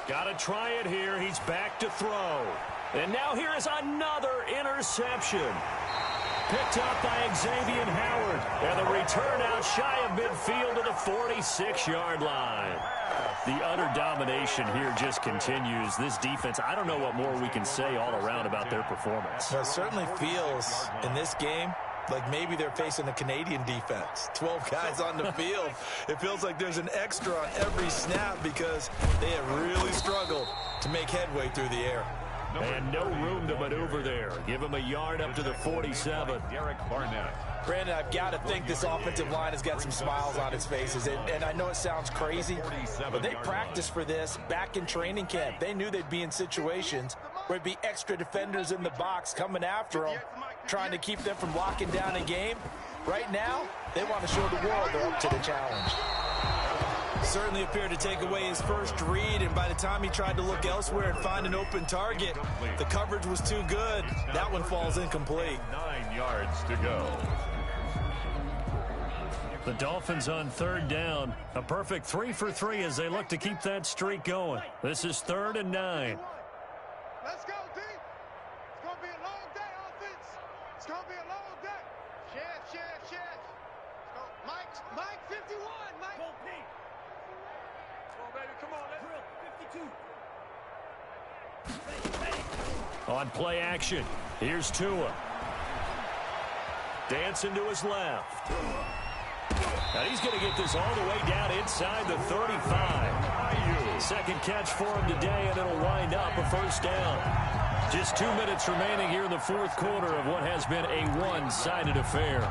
Speaker 6: Got to try it here. He's back to throw. And now here is another interception. Picked up by Xavier Howard. And the return out shy of midfield to the 46-yard line. The utter domination here just continues. This defense, I don't know what more we can say all around about their performance.
Speaker 4: Well, it certainly feels in this game like maybe they're facing a Canadian defense. 12 guys on the field. It feels like there's an extra on every snap because they have really struggled to make headway through the air.
Speaker 6: And no room to maneuver there. Give him a yard up to the 47.
Speaker 3: Derek Barnett.
Speaker 4: Brandon, I've got to think this offensive line has got some smiles on its faces. And I know it sounds crazy, but they practiced for this back in training camp. They knew they'd be in situations where there'd be extra defenders in the box coming after them, trying to keep them from locking down a game. Right now, they want to show the world they're up to the challenge. Certainly appeared to take away his first read, and by the time he tried to look elsewhere and find an open target, the coverage was too good. That one falls incomplete.
Speaker 3: 9 yards to go.
Speaker 6: The Dolphins on third down. A perfect 3 for 3 as they look to keep that streak going. This is 3rd and 9.
Speaker 5: Let's go, D. It's going to be a long day, offense. It's going to be a long day. Chef. Mike 51. Mike. Go, Pete. Come on, baby. Come on. Let's drill. 52.
Speaker 6: On play action, here's Tua. Dancing to his left. And he's going to get this all the way down inside the 35. Second catch for him today, and it'll wind up a first down. Just 2 minutes remaining here in the fourth quarter of what has been a one-sided affair.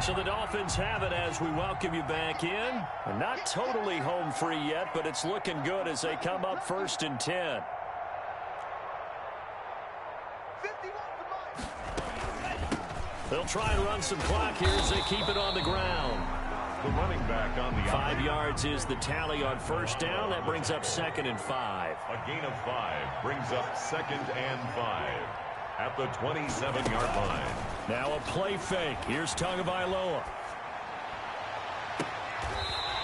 Speaker 6: So the Dolphins have it as we welcome you back in. Not totally home free yet, but it's looking good as they come up 1st and 10. They'll try and run some clock here as they keep it on the ground.
Speaker 3: The running back on the
Speaker 6: 5 yards is the tally on first down. That brings up 2nd and 5.
Speaker 3: A gain of 5 brings up 2nd and 5 at the 27-yard line.
Speaker 6: Now a play fake. Here's Tagovailoa.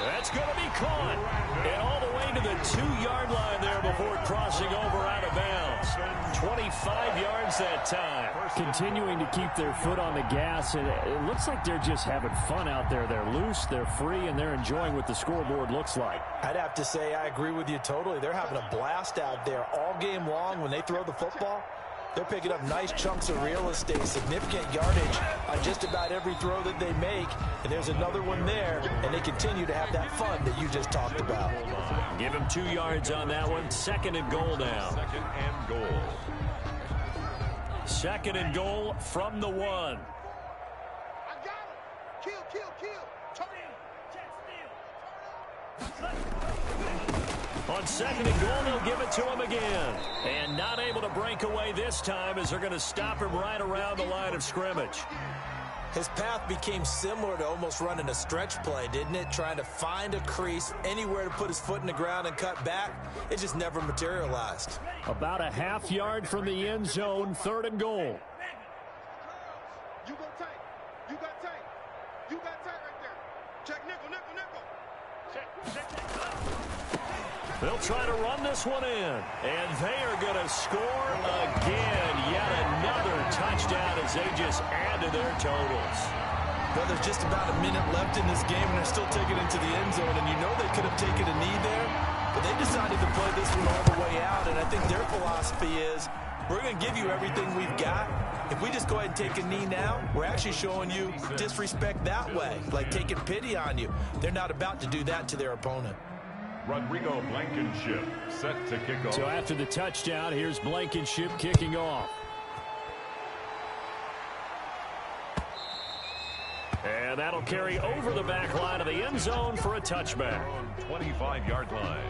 Speaker 6: That's going to be caught. And all the way to the 2-yard line there before crossing over out of bounds. 25 yards that time.
Speaker 2: Continuing to keep their foot on the gas, and it looks like they're just having fun out there. They're loose, they're free, and they're enjoying what the scoreboard looks like.
Speaker 4: I'd have to say I agree with you totally. They're having a blast out there all game long when they throw the football. They're picking up nice chunks of real estate, significant yardage on just about every throw that they make. And there's another one there, and they continue to have that fun that you just talked about.
Speaker 6: Give him 2 yards on that one. 2nd and goal now.
Speaker 3: 2nd and goal.
Speaker 2: Second and goal from the 1.
Speaker 5: I got him. Kill, kill, kill. Turn in.
Speaker 2: On second and goal, they'll give it to him again. And not able to break away this time as they're going to stop him right around the line of scrimmage.
Speaker 4: His path became similar to almost running a stretch play, didn't it? Trying to find a crease, anywhere to put his foot in the ground and cut back. It just never materialized.
Speaker 2: About a half yard from the end zone, third and goal.
Speaker 5: You go tight. You got tight. You got tight right there. Check nickel, nickel, nickel. Check.
Speaker 2: They'll try to run this one in. And they are going to score again. Yet another touchdown as they just add to their totals.
Speaker 4: Well, there's just about a minute left in this game, and they're still taking it to the end zone. And you know they could have taken a knee there, but they decided to play this one all the way out. And I think their philosophy is, we're going to give you everything we've got. If we just go ahead and take a knee now, we're actually showing you disrespect that way, like taking pity on you. They're not about to do that to their opponent.
Speaker 3: Rodrigo Blankenship set to kick off.
Speaker 2: So after the touchdown, here's Blankenship kicking off. And that'll carry over the back line of the end zone for a touchback.
Speaker 3: 25-yard line.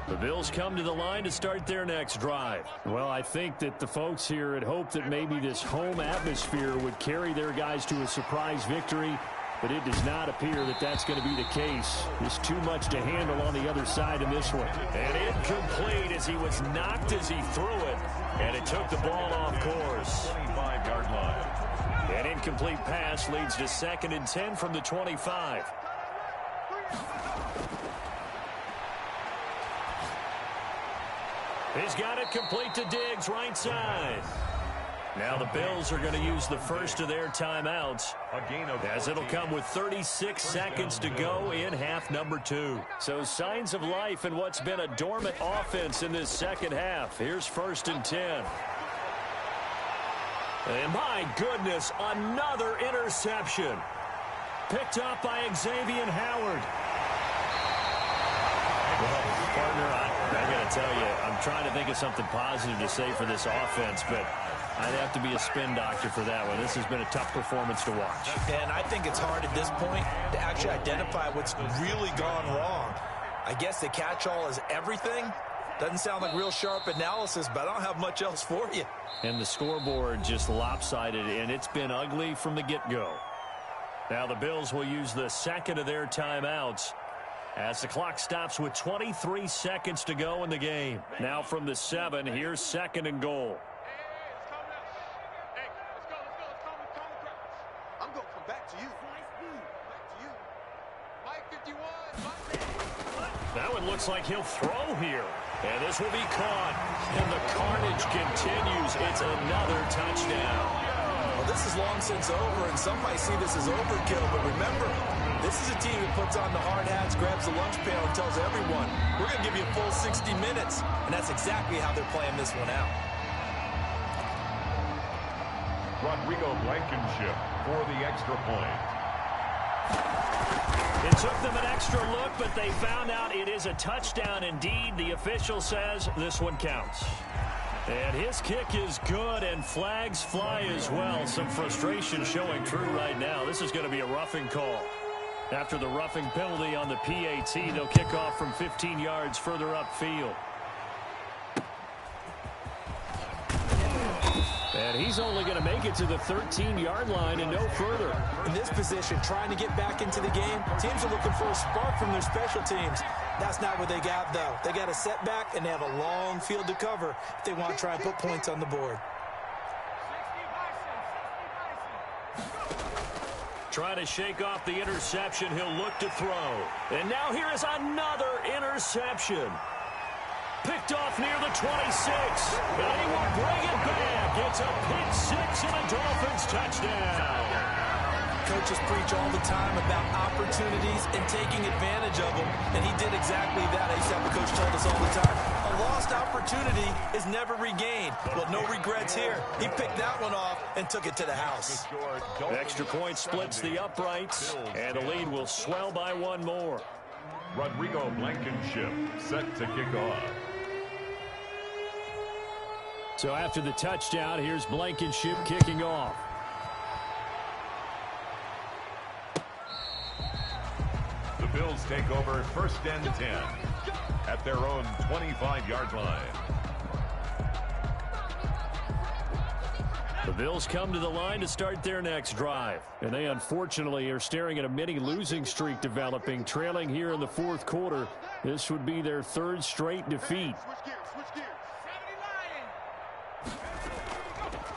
Speaker 2: The Bills come to the line to start their next drive. Well, I think that the folks here had hoped that maybe this home atmosphere would carry their guys to a surprise victory, but it does not appear that that's going to be the case. There's too much to handle on the other side in this one. And incomplete as he was knocked as he threw it, and it took the ball off course.
Speaker 3: 25-yard line.
Speaker 2: An incomplete pass leads to 2nd and 10 from the 25. He's got it complete to Diggs, right side. Now the Bills are going to use the first of their timeouts, as it'll come with 36 seconds to go in half number 2. So signs of life in what's been a dormant offense in this second half. Here's 1st and 10. And my goodness, another interception. Picked up by Xavier Howard. Well, partner, I got to tell you, I'm trying to think of something positive to say for this offense, but I'd have to be a spin doctor for that one. This has been a tough performance to watch.
Speaker 4: And I think it's hard at this point to actually identify what's really gone wrong. I guess the catch-all is everything. Doesn't sound like real sharp analysis, but I don't have much else for you.
Speaker 2: And the scoreboard just lopsided, and it's been ugly from the get-go. Now the Bills will use the second of their timeouts as the clock stops with 23 seconds to go in the game. Now from the 7, here's 2nd and goal.
Speaker 5: I'm going to come back to you. Mike 51.
Speaker 2: That one looks like he'll throw here. And this will be caught. And the carnage continues. It's another touchdown.
Speaker 4: Well, this is long since over, and some might see this as overkill. But remember, this is a team that puts on the hard hats, grabs the lunch pail, and tells everyone, we're going to give you a full 60 minutes. And that's exactly how they're playing this one out.
Speaker 3: Rodrigo Blankenship for the extra point.
Speaker 2: It took them an extra look, but they found out it is a touchdown indeed. The official says this one counts. And his kick is good, and flags fly as well. Some frustration showing through right now. This is going to be a roughing call. After the roughing penalty on the PAT, they'll kick off from 15 yards further upfield. And he's only going to make it to the 13-yard line and no further.
Speaker 4: In this position, trying to get back into the game, teams are looking for a spark from their special teams. That's not what they got, though. They got a setback, and they have a long field to cover if they want to try and put points on the board.
Speaker 2: Trying to shake off the interception, he'll look to throw. And now here is another interception. Picked off near the 26. And he will bring it back. It's a pick 6 and a Dolphins touchdown.
Speaker 4: coaches preach all the time about opportunities and taking advantage of them, and he did exactly that. I used to have a coach told us all the time, a lost opportunity is never regained. Well, no regrets here. He picked that one off and took it to the house.
Speaker 2: Extra point splits the uprights, and the lead will swell by one more.
Speaker 3: Rodrigo Blankenship set to kick off.
Speaker 2: So after the touchdown, here's Blankenship kicking off.
Speaker 3: The Bills take over 1st and 10 at their own 25-yard line.
Speaker 2: The Bills come to the line to start their next drive. And they unfortunately are staring at a mini losing streak developing, trailing here in the 4th quarter. This would be their 3rd straight defeat.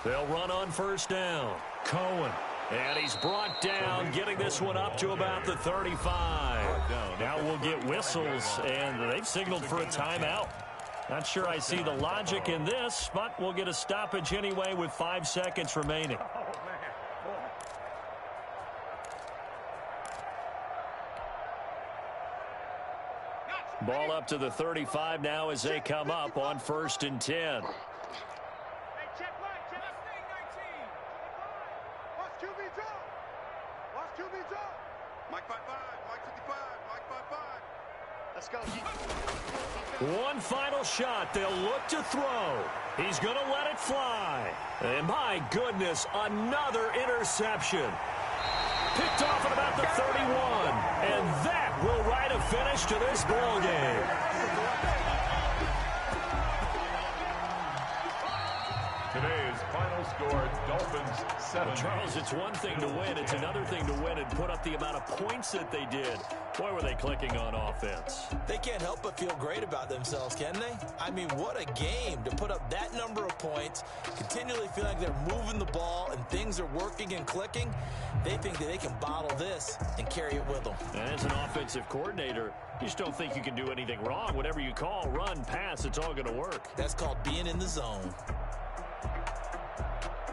Speaker 2: They'll run on 1st down. Cohen. And he's brought down, getting this one up to about the 35. Now we'll get whistles, and they've signaled for a timeout. Not sure I see the logic in this, but we'll get a stoppage anyway with 5 seconds remaining. Ball up to the 35 now as they come up on 1st and 10.
Speaker 5: Mike 5-5, Mike 55, Mike 5-5. Let's go.
Speaker 2: One final shot. They'll look to throw. He's going to let it fly. And my goodness, another interception. Picked off at about the 31. And that will write a finish to this ball game.
Speaker 3: Today's final score, Dolphins 7.
Speaker 2: Charles, it's one thing to win. It's another thing to win and put up the amount of points that they did. Boy, were they clicking on offense.
Speaker 4: They can't help but feel great about themselves, can they? I mean, what a game to put up that number of points, continually feel like they're moving the ball and things are working and clicking. They think that they can bottle this and carry it with them.
Speaker 2: And as an offensive coordinator, you just don't think you can do anything wrong. Whatever you call, run, pass, it's all going to work.
Speaker 4: That's called being in the zone.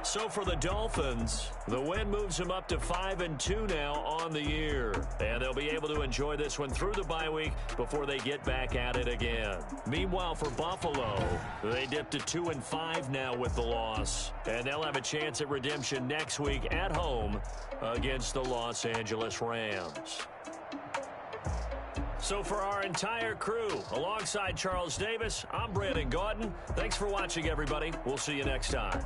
Speaker 2: So for the Dolphins, the win moves them up to 5-2 now on the year. And they'll be able to enjoy this one through the bye week before they get back at it again. Meanwhile, for Buffalo, they dipped to 2-5 now with the loss. And they'll have a chance at redemption next week at home against the Los Angeles Rams. So for our entire crew, alongside Charles Davis, I'm Brandon Gaudin. Thanks for watching, everybody. We'll see you next time.